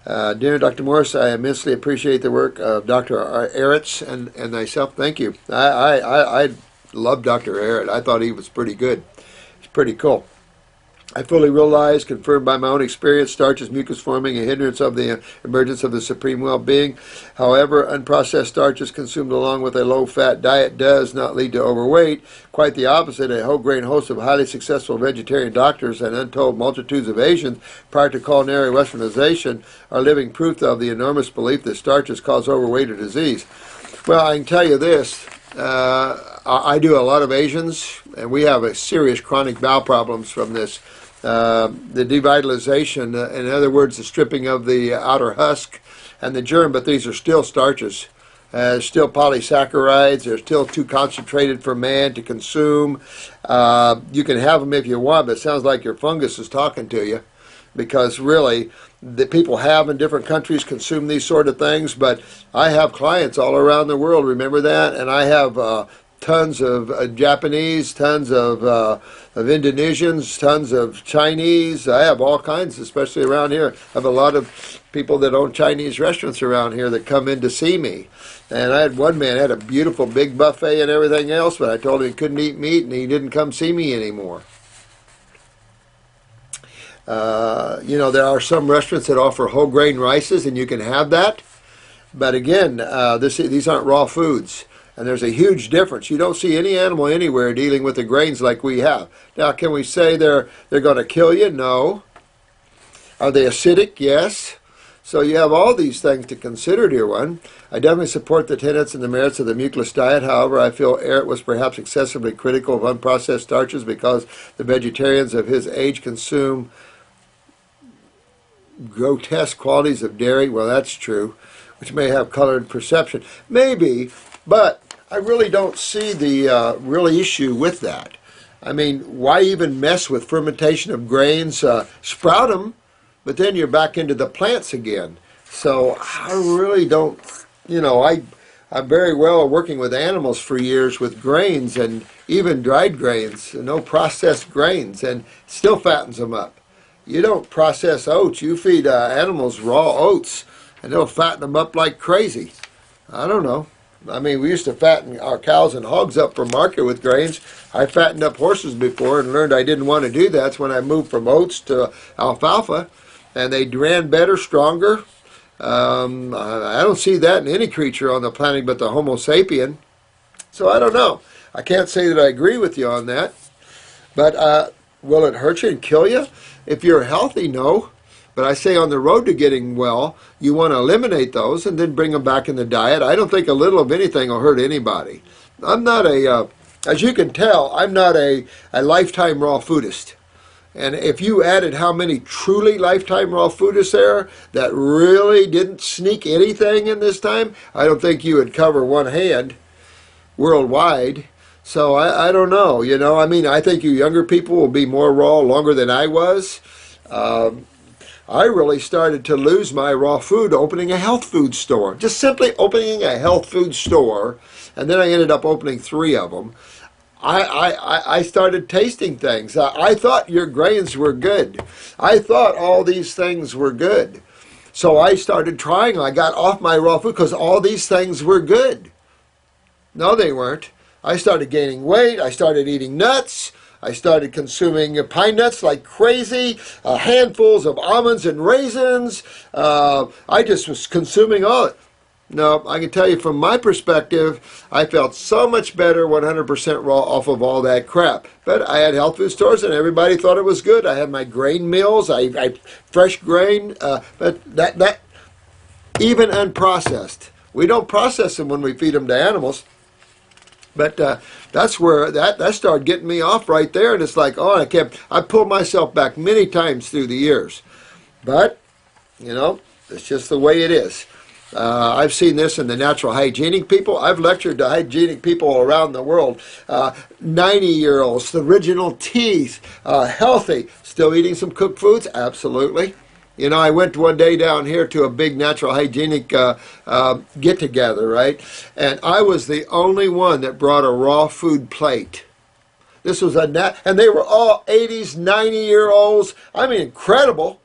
Dear Dr. Morse, I immensely appreciate the work of Dr. Eretz and myself. Thank you. I love Dr. Eretz. I thought he was pretty good. It's pretty cool. I fully realize, confirmed by my own experience, starch is mucus forming, a hindrance of the emergence of the supreme well-being. However, unprocessed starches consumed along with a low-fat diet does not lead to overweight. Quite the opposite. A whole grain host of highly successful vegetarian doctors and untold multitudes of Asians prior to culinary westernization are living proof of the enormous belief that starches cause overweight or disease. Well, I can tell you this. I do a lot of Asians, and we have a serious chronic bowel problems from this. The devitalization, in other words, the stripping of the outer husk and the germ, but these are still starches. Still polysaccharides. They're still too concentrated for man to consume. You can have them if you want, but it sounds like your fungus is talking to you, because really the people have in different countries consume these sort of things. But I have clients all around the world, remember that, and I have tons of Japanese, tons of Indonesians, tons of Chinese. I have all kinds, especially around here. I have a lot of people that own Chinese restaurants around here that come in to see me. And I had one man had a beautiful big buffet and everything else, but I told him he couldn't eat meat, and he didn't come see me anymore. You know, there are some restaurants that offer whole grain rices, and you can have that. But again, these aren't raw foods. And there's a huge difference. You don't see any animal anywhere dealing with the grains like we have. Now, can we say they're going to kill you? No. Are they acidic? Yes. So you have all these things to consider, dear one. I definitely support the tenets and the merits of the muciless diet. However, I feel Eretz was perhaps excessively critical of unprocessed starches because the vegetarians of his age consume grotesque qualities of dairy. Well, that's true, which may have colored perception. Maybe, but I really don't see the real issue with that. I mean, why even mess with fermentation of grains? Sprout them, but then you're back into the plants again. So I really don't, you know, I'm very well working with animals for years with grains and even dried grains, no processed grains, and still fattens them up. You don't process oats. You feed animals raw oats, and they'll fatten them up like crazy. I don't know. I mean, we used to fatten our cows and hogs up for market with grains. I fattened up horses before and learned I didn't want to do that. That's when I moved from oats to alfalfa, and they ran better, stronger. I don't see that in any creature on the planet but the Homo sapien. So I don't know. I can't say that I agree with you on that. But will it hurt you and kill you? If you're healthy, no. But I say on the road to getting well, you want to eliminate those and then bring them back in the diet. I don't think a little of anything will hurt anybody. I'm not as you can tell, I'm not a lifetime raw foodist. And if you added how many truly lifetime raw foodists there are that really didn't sneak anything in this time, I don't think you would cover one hand worldwide. So I don't know, you know. I mean, I think you younger people will be more raw longer than I was. I really started to lose my raw food opening a health food store. Just simply opening a health food store, and then I ended up opening 3 of them. I started tasting things. I thought your grains were good. I thought all these things were good. So I started trying. I got off my raw food because all these things were good. No, they weren't. I started gaining weight. I started eating nuts. I started consuming pine nuts like crazy, handfuls of almonds and raisins. I just was consuming all it. No, I can tell you from my perspective, I felt so much better 100% raw off of all that crap. But I had health food stores and everybody thought it was good. I had my grain meals, I fresh grain, but that even unprocessed. We don't process them when we feed them to animals. But that's where that started getting me off right there, and it's like, oh, I pulled myself back many times through the years. But, you know, it's just the way it is. I've seen this in the natural hygienic people. I've lectured to hygienic people around the world. 90-year-olds, the original teeth, healthy, still eating some cooked foods? Absolutely. You know, I went one day down here to a big natural hygienic get-together, right? And I was the only one that brought a raw food plate. This was and they were all 80s, 90-year-olds. I mean, incredible.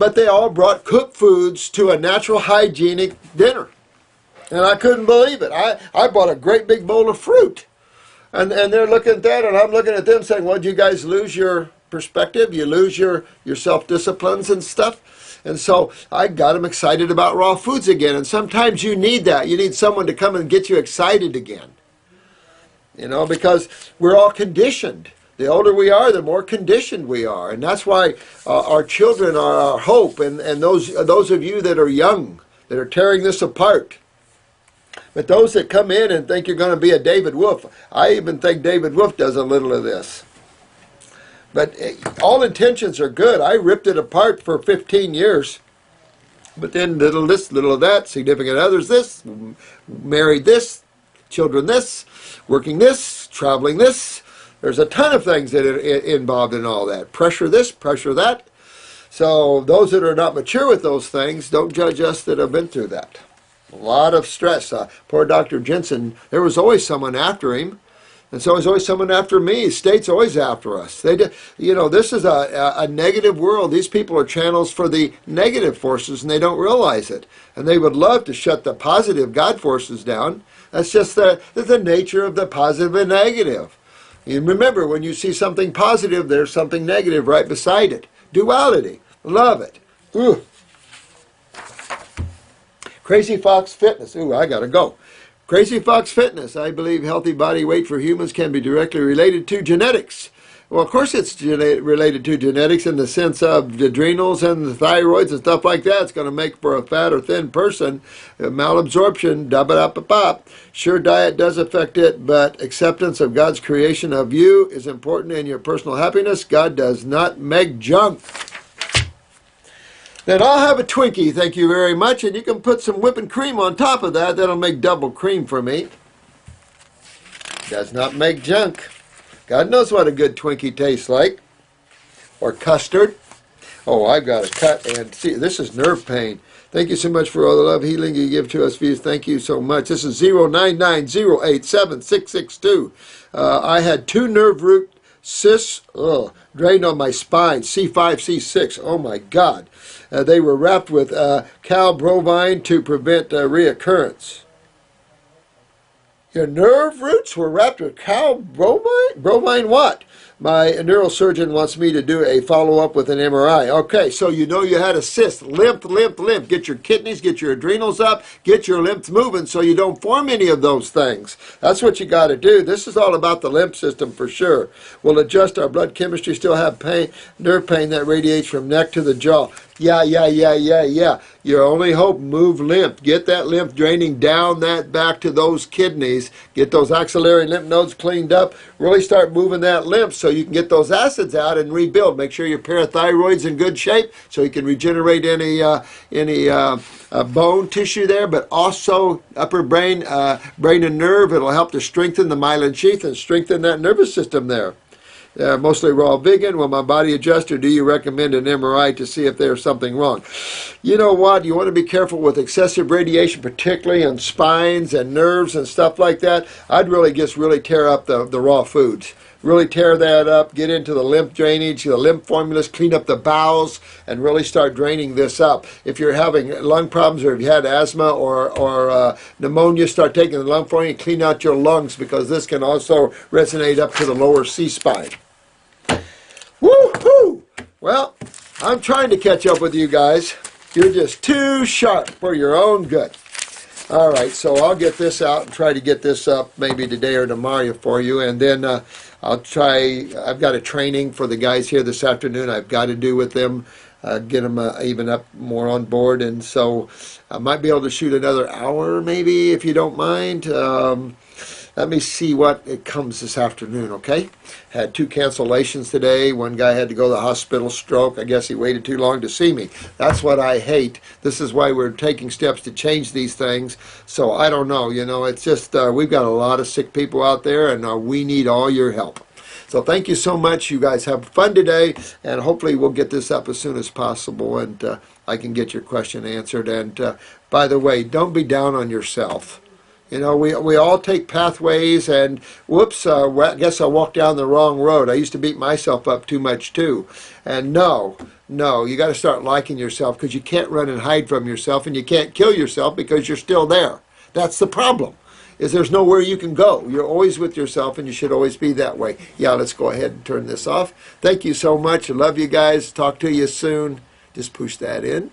but they all brought cooked foods to a natural hygienic dinner. And I couldn't believe it. I bought a great big bowl of fruit. And they're looking at that, and I'm looking at them saying, well, did you guys lose your perspective? You lose your self-disciplines and stuff? And so I got them excited about raw foods again. And sometimes you need that. You need someone to come and get you excited again. You know, because we're all conditioned. The older we are, the more conditioned we are. And that's why our children are our hope. And those of you that are young, that are tearing this apart. But those that come in and think you're going to be a David Wolf, I even think David Wolf does a little of this. But all intentions are good. I ripped it apart for 15 years. But then little this, little of that, significant others this, married this, children this, working this, traveling this. There's a ton of things that are involved in all that. Pressure this, pressure that. So those that are not mature with those things, don't judge us that have been through that. A lot of stress. Poor Dr. Jensen, there was always someone after him. And so there's always someone after me. State's always after us. You know, this is a negative world. These people are channels for the negative forces, and they don't realize it. And they would love to shut the positive God forces down. That's just the nature of the positive and negative. And remember, when you see something positive, there's something negative right beside it. Duality. Love it. Ooh. Crazy Fox Fitness. Ooh, I gotta go. Crazy Fox Fitness. I believe healthy body weight for humans can be directly related to genetics. Well, of course it's related to genetics in the sense of the adrenals and the thyroids and stuff like that. It's going to make for a fat or thin person. Malabsorption, da-ba-da-ba-bop. Sure, diet does affect it, but acceptance of God's creation of you is important in your personal happiness. God does not make junk. Then I'll have a Twinkie, thank you very much, and you can put some whipping cream on top of that. That'll make double cream for me. Does not make junk. God knows what a good Twinkie tastes like. Or custard. Oh, I've got a cut, and see, this is nerve pain. Thank you so much for all the love, healing you give to us, views. Thank you so much. This is 099087662. I had 2 nerve root cysts drained on my spine, C5, C6. Oh, my God. They were wrapped with cal-bromine to prevent reoccurrence. Your nerve roots were wrapped with cal-bromine? Bromine what? My neurosurgeon wants me to do a follow-up with an MRI. Okay, so you know you had a cyst. Lymph. Get your kidneys, get your adrenals up, get your lymph moving so you don't form any of those things. That's what you got to do. This is all about the lymph system for sure. We'll adjust our blood chemistry, still have pain, nerve pain that radiates from neck to the jaw. Yeah. Your only hope, move lymph. Get that lymph draining down that back to those kidneys. Get those axillary lymph nodes cleaned up. Really start moving that lymph so you can get those acids out and rebuild. Make sure your parathyroid's in good shape so you can regenerate any bone tissue there, but also upper brain, brain and nerve. It'll help to strengthen the myelin sheath and strengthen that nervous system there. Mostly raw vegan. Will my body adjust, or do you recommend an MRI to see if there's something wrong? You know what? You want to be careful with excessive radiation, particularly on spines and nerves and stuff like that. I'd really just tear up the raw foods. Really tear that up, get into the lymph drainage, the lymph formulas, clean up the bowels, and really start draining this up. If you're having lung problems or if you had asthma or pneumonia, start taking the lung formula and clean out your lungs, because this can also resonate up to the lower C-spine. Woo-hoo! Well, I'm trying to catch up with you guys. You're just too sharp for your own good. All right, so I'll get this out and try to get this up maybe today or tomorrow for you, and then I'll try. I've got a training for the guys here this afternoon I've got to do with them, get them even up more on board, and so I might be able to shoot another hour maybe, if you don't mind. Let me see what it comes this afternoon, okay? Had 2 cancellations today. One guy had to go to the hospital, stroke. I guess he waited too long to see me. That's what I hate. This is why we're taking steps to change these things. So I don't know, you know, it's just we've got a lot of sick people out there, and we need all your help. So thank you so much. You guys have fun today, and hopefully we'll get this up as soon as possible, and I can get your question answered. And by the way, don't be down on yourself. You know, we all take pathways, and whoops, I guess I walked down the wrong road. I used to beat myself up too much too. And no, you got to start liking yourself, because you can't run and hide from yourself, and you can't kill yourself because you're still there. That's the problem, is there's nowhere you can go. You're always with yourself, and you should always be that way. Yeah, let's go ahead and turn this off. Thank you so much. I love you guys. Talk to you soon. Just push that in.